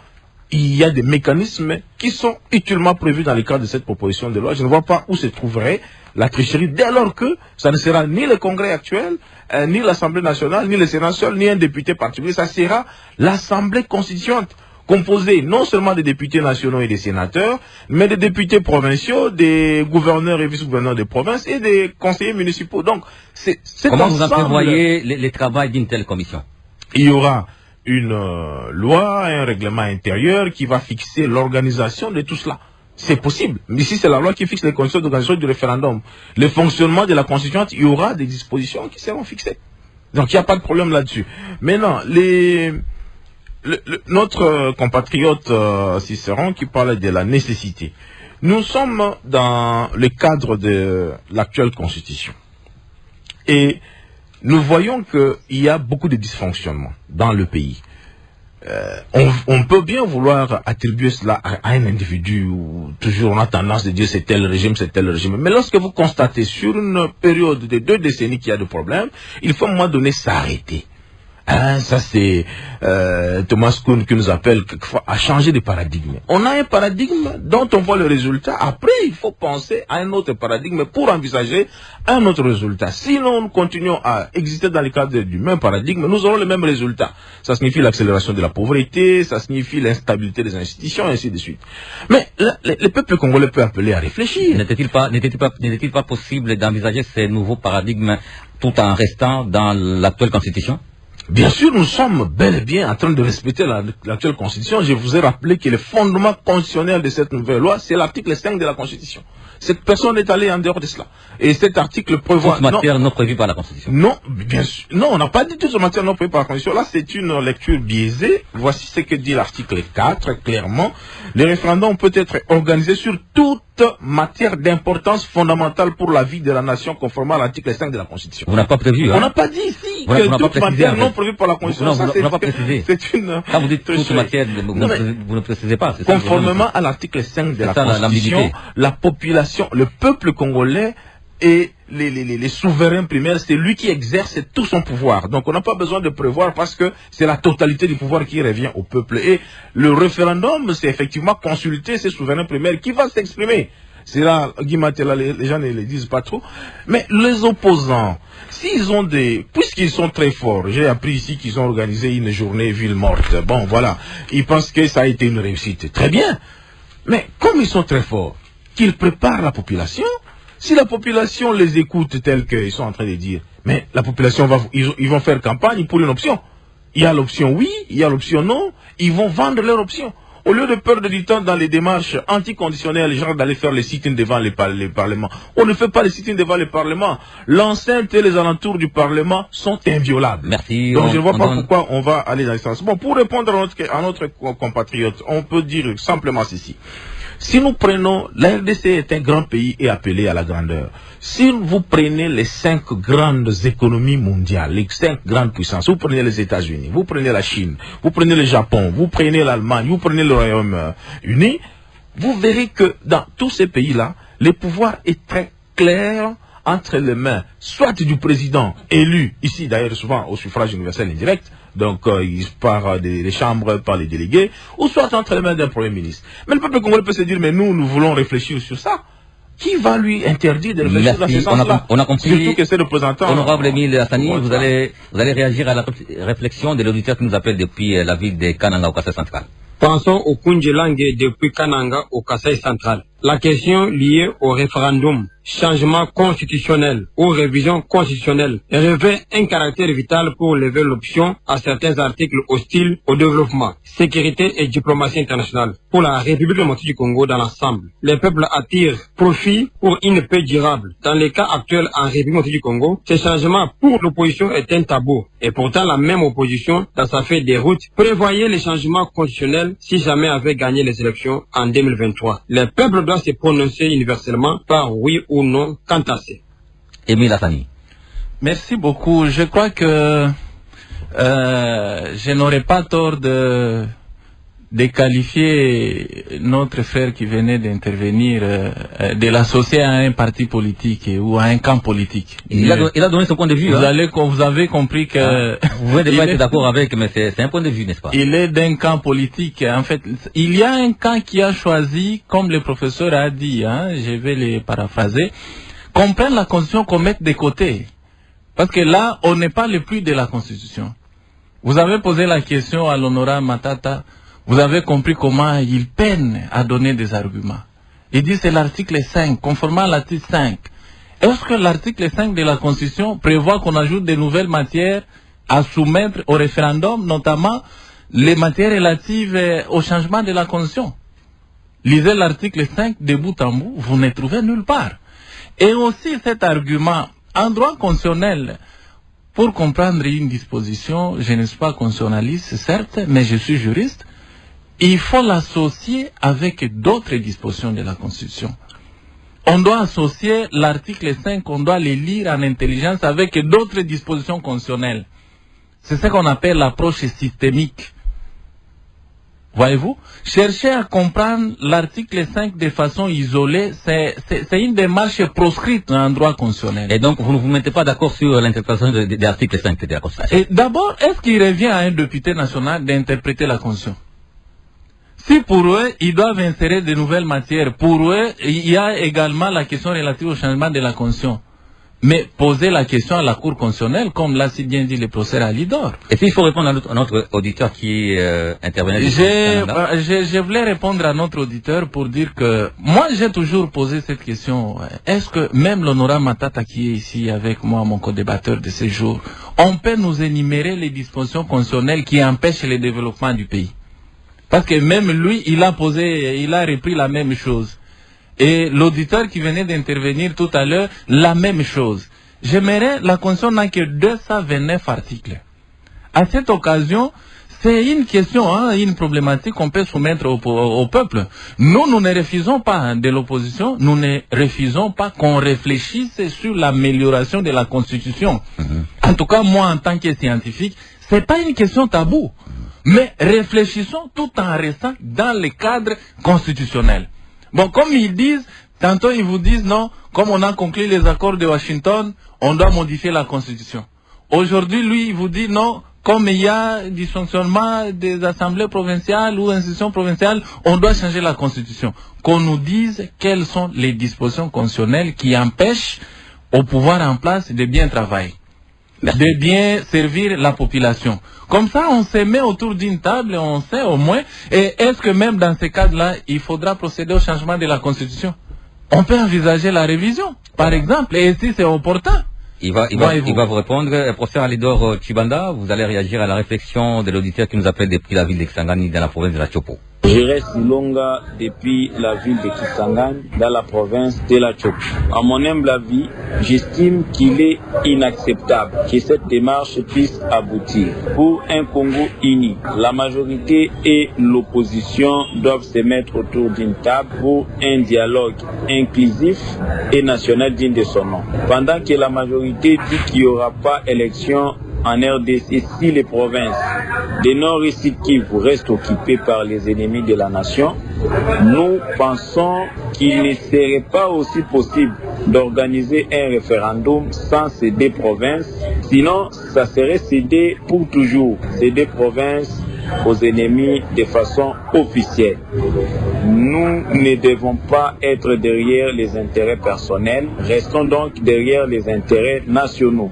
il y a des mécanismes qui sont utilement prévus dans le cadre de cette proposition de loi. Je ne vois pas où se trouverait la tricherie, dès lors que ça ne sera ni le Congrès actuel, ni l'Assemblée nationale, ni le Sénat seul, ni un député particulier. Ça sera l'Assemblée constituante, composée non seulement des députés nationaux et des sénateurs, mais des députés provinciaux, des gouverneurs et vice-gouverneurs des provinces et des conseillers municipaux. Donc, c'est comment vous entrevoyez le travail d'une telle commission? Il y aura une loi, un règlement intérieur qui va fixer l'organisation de tout cela. C'est possible. Mais si c'est la loi qui fixe les conditions d'organisation du référendum, le fonctionnement de la constituante, il y aura des dispositions qui seront fixées. Donc il n'y a pas de problème là-dessus. Maintenant, notre compatriote Cicéron qui parle de la nécessité. Nous sommes dans le cadre de l'actuelle constitution. Et nous voyons qu'il y a beaucoup de dysfonctionnements dans le pays. On peut bien vouloir attribuer cela à un individu, où toujours on a tendance de dire c'est tel régime, c'est tel régime. Mais lorsque vous constatez sur une période de 2 décennies qu'il y a des problèmes, il faut à un moment donné s'arrêter. Hein, ça c'est Thomas Kuhn qui nous appelle quelquefois à changer de paradigme. On a un paradigme dont on voit le résultat. Après, il faut penser à un autre paradigme pour envisager un autre résultat. Sinon, nous continuons à exister dans le cadre du même paradigme, nous aurons le même résultat. Ça signifie l'accélération de la pauvreté, ça signifie l'instabilité des institutions, et ainsi de suite. Mais le peuple congolais peut appeler à réfléchir. N'était-il pas possible d'envisager ces nouveaux paradigmes tout en restant dans l'actuelle constitution? Bien sûr, nous sommes bel et bien en train de respecter l'actuelle constitution. Je vous ai rappelé que le fondement constitutionnel de cette nouvelle loi, c'est l'article 5 de la constitution. Cette personne n'est allée en dehors de cela. Et cet article prévoit... Toute matière non prévue par la Constitution. Non, bien sûr. Non, on n'a pas dit toute matière non prévue par la Constitution. Là, c'est une lecture biaisée. Voici ce que dit l'article 4, clairement. Le référendum peut être organisé sur toute toute matière d'importance fondamentale pour la vie de la nation conformément à l'article 5 de la Constitution. Vous n'avez pas prévu, hein? On n'a pas dit ici Vous que n'avez toute pas matière précisé, non prévue par la Constitution, non, vous n'avez pas précisé. c'est une... Quand vous dites toute matière, vous ne précisez pas. Conformément à l'article 5 de la Constitution, la population, le peuple congolais et les souverains primaires, c'est lui qui exerce tout son pouvoir. Donc on n'a pas besoin de prévoir parce que c'est la totalité du pouvoir qui revient au peuple. Et le référendum, c'est effectivement consulter ces souverains primaires qui va s'exprimer. C'est là, Guy Matela, les gens ne le disent pas trop. Mais les opposants, s'ils ont puisqu'ils sont très forts, j'ai appris ici qu'ils ont organisé une journée ville morte. Bon, voilà. Ils pensent que ça a été une réussite. Très bien. Mais comme ils sont très forts, qu'ils préparent la population. Si la population les écoute tels qu'ils sont en train de dire, mais la population ils vont faire campagne pour une option. Il y a l'option oui, il y a l'option non, ils vont vendre leur option. Au lieu de perdre du temps dans les démarches anticonditionnelles, genre d'aller faire les sit-ins devant les parlements. On ne fait pas les sit-ins devant les parlements. L'enceinte et les alentours du parlement sont inviolables. Merci. Donc je ne vois pas pourquoi on va aller dans ce sens. Bon, pour répondre à notre compatriote, on peut dire simplement ceci. Si nous prenons, la RDC est un grand pays et appelé à la grandeur. Si vous prenez les 5 grandes économies mondiales, les 5 grandes puissances, vous prenez les États-Unis, vous prenez la Chine, vous prenez le Japon, vous prenez l'Allemagne, vous prenez le Royaume-Uni, vous verrez que dans tous ces pays-là, le pouvoir est très clair entre les mains, soit du président élu, ici d'ailleurs souvent au suffrage universel indirect, donc il part des chambres, par les délégués, ou soit entre les mains d'un premier ministre. Mais le peuple congolais peut se dire, mais nous voulons réfléchir sur ça. Qui va lui interdire de réfléchir dans ce sens-là? On a compris. Surtout que c'est le représentant. Honorable Émile Hassani, vous allez réagir à la réflexion de l'auditeur qui nous appelle depuis la ville de Kananga au Kassai central. Pensons au Kunjelangue depuis Kananga au Kassai central. La question liée au référendum, changement constitutionnel ou révision constitutionnelle revêt un caractère vital pour lever l'option à certains articles hostiles au développement, sécurité et diplomatie internationale pour la République démocratique du Congo dans l'ensemble. Les peuples attirent profit pour une paix durable. Dans les cas actuels en République démocratique du Congo, ce changement pour l'opposition est un tabou. Et pourtant la même opposition, dans sa feuille des routes, prévoyait les changements constitutionnels si jamais avait gagné les élections en 2023. Les peuples doivent se prononcer universellement par oui ou non quant à ça. Émile Hassani. Merci beaucoup. Je crois que je n'aurais pas tort de qualifier notre frère qui venait d'intervenir, de l'associer à un parti politique ou à un camp politique. Il a donné son point de vue. Vous avez compris que... Vous pouvez pas être d'accord avec, mais c'est un point de vue, n'est-ce pas? Il est d'un camp politique. En fait, il y a un camp qui a choisi, comme le professeur a dit, je vais les paraphraser, qu'on prenne la Constitution, qu'on mette de côté. Parce que là, on n'est pas le plus de la Constitution. Vous avez posé la question à l'honorable Matata. Vous avez compris comment il peine à donner des arguments. Il dit c'est l'article 5, conformément à l'article 5. Est-ce que l'article 5 de la Constitution prévoit qu'on ajoute de nouvelles matières à soumettre au référendum, notamment les matières relatives au changement de la Constitution? Lisez l'article 5 de bout en bout, vous ne trouvez nulle part. Et aussi cet argument, en droit constitutionnel, pour comprendre une disposition, je ne suis pas constitutionnaliste, certes, mais je suis juriste, il faut l'associer avec d'autres dispositions de la Constitution. On doit associer l'article 5, on doit les lire en intelligence avec d'autres dispositions constitutionnelles. C'est ce qu'on appelle l'approche systémique. Voyez-vous? Chercher à comprendre l'article 5 de façon isolée, c'est une démarche proscrite en droit constitutionnel. Et donc, vous ne vous mettez pas d'accord sur l'interprétation de l'article 5 de la Constitution? Et d'abord, est-ce qu'il revient à un député national d'interpréter la Constitution? Si pour eux, ils doivent insérer de nouvelles matières, pour eux, il y a également la question relative au changement de la Constitution. Mais poser la question à la Cour constitutionnelle, comme l'a si bien dit le professeur Alidor. Et puis il faut répondre à notre auditeur qui intervenait. Je voulais répondre à notre auditeur pour dire que moi j'ai toujours posé cette question. Est-ce que même l'honorable Matata qui est ici avec moi, mon co-débatteur de ce jour, on peut nous énumérer les dispositions constitutionnelles qui empêchent le développement du pays? Parce que même lui, il a repris la même chose. Et l'auditeur qui venait d'intervenir tout à l'heure, la même chose. J'aimerais, la Constitution n'a que 229 articles. À cette occasion, c'est une question, une problématique qu'on peut soumettre au peuple. Nous ne refusons pas de l'opposition, nous ne refusons pas qu'on réfléchisse sur l'amélioration de la Constitution. En tout cas, moi, en tant que scientifique, c'est pas une question taboue. Mais réfléchissons tout en restant dans le cadre constitutionnel. Bon, comme ils disent, tantôt ils vous disent non, comme on a conclu les accords de Washington, on doit modifier la Constitution. Aujourd'hui, lui, il vous dit non, comme il y a dysfonctionnement des assemblées provinciales ou institutions provinciales, on doit changer la Constitution. Qu'on nous dise quelles sont les dispositions constitutionnelles qui empêchent au pouvoir en place de bien travailler, de bien servir la population. Comme ça, on se met autour d'une table et on sait au moins, et est-ce que même dans ces cadres-là, il faudra procéder au changement de la Constitution? On peut envisager la révision, par exemple, et si c'est opportun. Il va vous répondre. Professeur Alidor Chibanda, vous allez réagir à la réflexion de l'auditeur qui nous appelle depuis la ville de Kisangani dans la province de la Chopo. Je reste Longa depuis la ville de Kisangani dans la province de la Chopo. À mon humble avis, j'estime qu'il est inacceptable que cette démarche puisse aboutir. Pour un Congo uni, la majorité et l'opposition doivent se mettre autour d'une table pour un dialogue inclusif et national digne de son nom. Pendant que la majorité dit qu'il n'y aura pas élection en RDC si les provinces des Nord et Sud Kivu restent occupées par les ennemis de la nation, nous pensons qu'il ne serait pas aussi possible d'organiser un référendum sans ces deux provinces, sinon ça serait cédé pour toujours ces deux provinces aux ennemis de façon officielle. Nous ne devons pas être derrière les intérêts personnels, restons donc derrière les intérêts nationaux.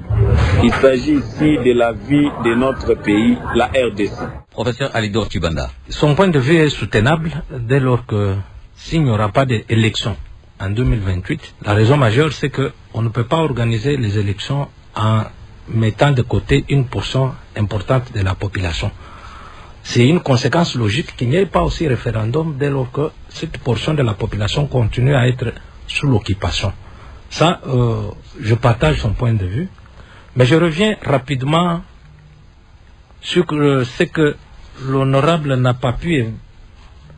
Il s'agit ici de la vie de notre pays, la RDC. Professeur Alidor Chibanda. Son point de vue est soutenable dès lors que s'il n'y aura pas d'élection en 2028, la raison majeure c'est qu'on ne peut pas organiser les élections en mettant de côté une portion importante de la population. C'est une conséquence logique qu'il n'y ait pas aussi référendum dès lors que cette portion de la population continue à être sous l'occupation. Ça, je partage son point de vue, mais je reviens rapidement sur ce que l'honorable n'a pas pu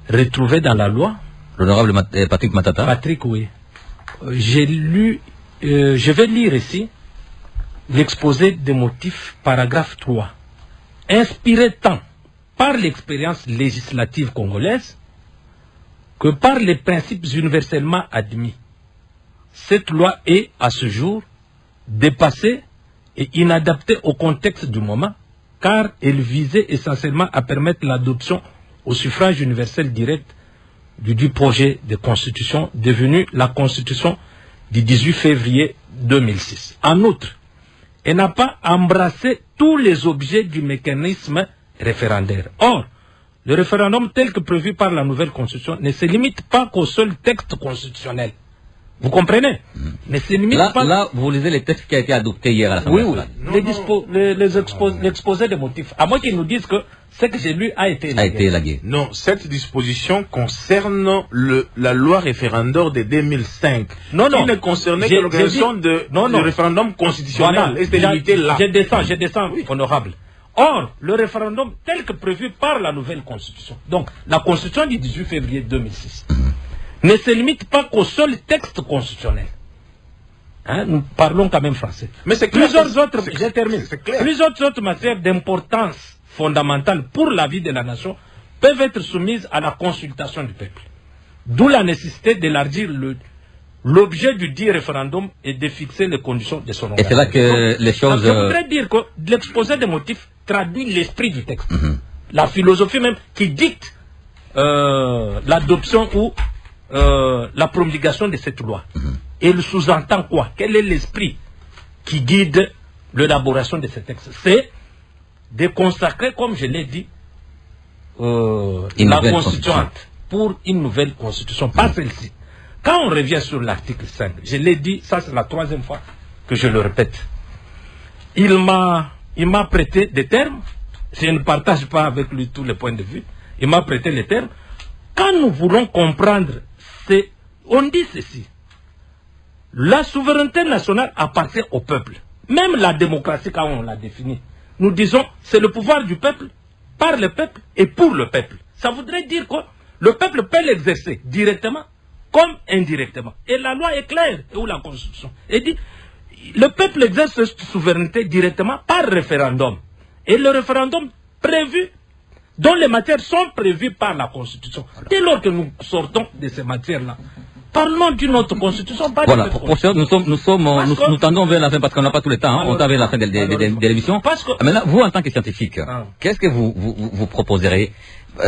retrouver dans la loi. L'honorable Patrick Matata. Patrick, oui. J'ai lu, je vais lire ici l'exposé des motifs, paragraphe 3. Inspiré tant par l'expérience législative congolaise que par les principes universellement admis, cette loi est, à ce jour, dépassée et inadaptée au contexte du moment, car elle visait essentiellement à permettre l'adoption au suffrage universel direct du projet de constitution devenu la constitution du 18 février 2006. En outre, elle n'a pas embrassé tous les objets du mécanisme référendaire. Or, le référendum tel que prévu par la nouvelle constitution ne se limite pas qu'au seul texte constitutionnel. Vous comprenez? Mais se limite pas... Là, vous lisez les textes qui ont été adoptés hier à l'Assemblée nationale. Oui. L'exposé des motifs. À moins qu'ils nous disent que ce que j'ai lu a été élagué. Non, cette disposition concerne la loi référendaire de 2005. Non. Qui ne concernait que l'organisation du référendum constitutionnel. Voilà. Et c'était limité là. Je descends, honorable. Or, le référendum tel que prévu par la nouvelle constitution, donc la constitution du 18 février 2006, ne se limite pas qu'au seul texte constitutionnel. Nous parlons quand même français. Mais c'est clair. Plusieurs autres matières d'importance fondamentale pour la vie de la nation peuvent être soumises à la consultation du peuple. D'où la nécessité d'élargir l'objet du dit référendum et de fixer les conditions de son organisation. Et c'est là que les choses... Je voudrais dire que l'exposé des motifs traduit l'esprit du texte. La philosophie même qui dicte l'adoption ou la promulgation de cette loi. Et il sous-entend quoi? Quel est l'esprit qui guide l'élaboration de ce texte? C'est de consacrer, comme je l'ai dit, la constituante pour une nouvelle constitution, pas celle-ci. Quand on revient sur l'article 5, je l'ai dit, ça c'est la troisième fois que je le répète. Il m'a prêté des termes, je ne partage pas avec lui tous les points de vue, il m'a prêté les termes. Quand nous voulons comprendre, on dit ceci. La souveraineté nationale appartient au peuple. Même la démocratie, quand on l'a définie, nous disons c'est le pouvoir du peuple par le peuple et pour le peuple. Ça voudrait dire que le peuple peut l'exercer directement comme indirectement. Et la loi est claire, ou la Constitution. Elle dit, le peuple exerce cette souveraineté directement par référendum. Et le référendum prévu, dont les matières sont prévues par la Constitution. Dès lors que nous sortons de ces matières-là, parlons d'une autre Constitution. Pas voilà, professeur, nous tendons vers la fin parce qu'on n'a pas tout le temps. On tend vers la fin de l'émission. Maintenant, vous, en tant que scientifique, qu'est-ce que vous proposerez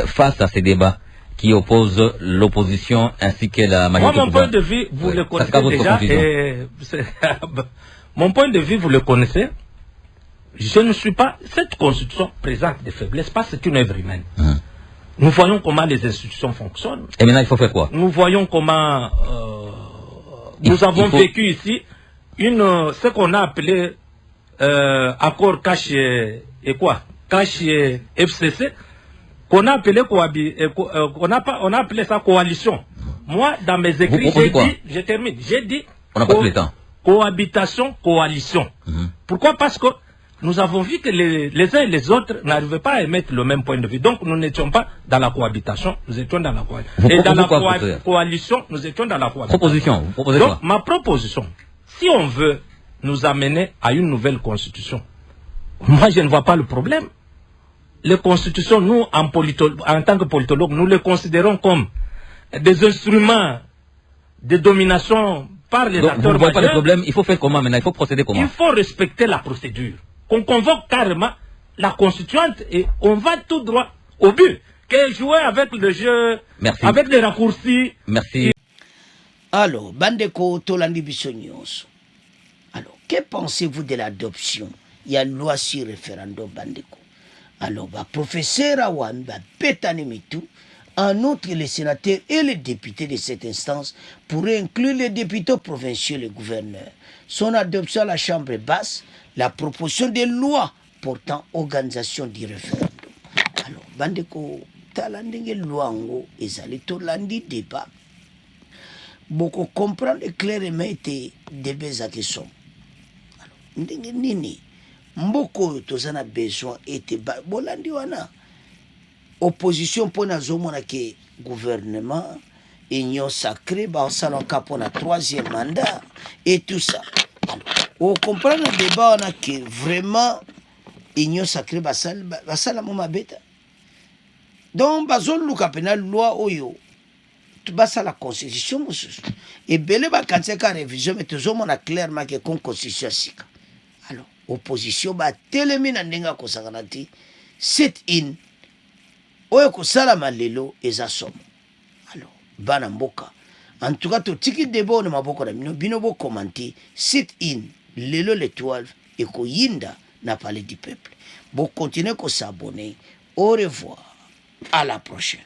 face à ces débats qui opposent l'opposition ainsi que la majorité? Moi, mon point de vue, vous le connaissez déjà. Mon point de vue, vous le connaissez. Je ne suis pas... Cette Constitution présente des faiblesses, parce que c'est une œuvre humaine. Nous voyons comment les institutions fonctionnent. Et maintenant, il faut faire quoi? Nous voyons comment nous avons vécu ici ce qu'on a appelé accord cash et quoi? Cash et FCC, qu'on a appelé on a appelé ça coalition. Moi, dans mes écrits, j'ai dit, je termine, j'ai dit on n'a pas tout le temps. Cohabitation, coalition. Pourquoi? Parce que nous avons vu que les uns et les autres n'arrivaient pas à émettre le même point de vue. Donc nous n'étions pas dans la cohabitation, nous étions dans la coalition. Et dans la coalition, nous étions dans la cohabitation. Proposition, vous proposez donc, quoi? Ma proposition, si on veut nous amener à une nouvelle constitution, moi je ne vois pas le problème. Les constitutions, nous, en tant que politologues, nous les considérons comme des instruments de domination par les acteurs majeurs. Vous ne voyez pas le problème, il faut faire comment maintenant? Il faut procéder comment? Il faut respecter la procédure. Qu'on convoque carrément la constituante et on va tout droit au but. Que jouer avec le jeu, avec les raccourcis. Merci. Alors, Bandeko Tolandi Bissonios. Alors, que pensez-vous de l'adoption? Il y a une loi sur référendum Bandeko. Alors, professeur Awan, Petanemitu, en outre, les sénateurs et les députés de cette instance pourraient inclure les députés provinciaux et les gouverneurs. Son adoption à la Chambre basse, la proposition de loi portant organisation du référendum. Alors, Bandeko, talandenge luango, ezali tolandi débat. Beaucoup comprendre clairement et débats à question. Alors, ndenge nini, mboko tozana besoin était bolandi wana. Opposition pour na zomona ke gouvernement union sacrée ba salon capona troisième mandat et tout ça. On comprend le débat on a que vraiment union sacrée ba sala moma beta. Donc bazol luka penal loi oyo tu basa la constitution mususu et belé ba katseka révision mais tozomona clairement que constitution sika. Alors opposition ba telemina ndenga ko sakanati sit in oyo kosalama lelo eza somo. Alors bana mboka en tout cas totiki debo na maboko na bino bo commenter sit in lelo le 12 et koyinda na palais du peuple. Bo continuer ko s'abonner. Au revoir, à la prochaine.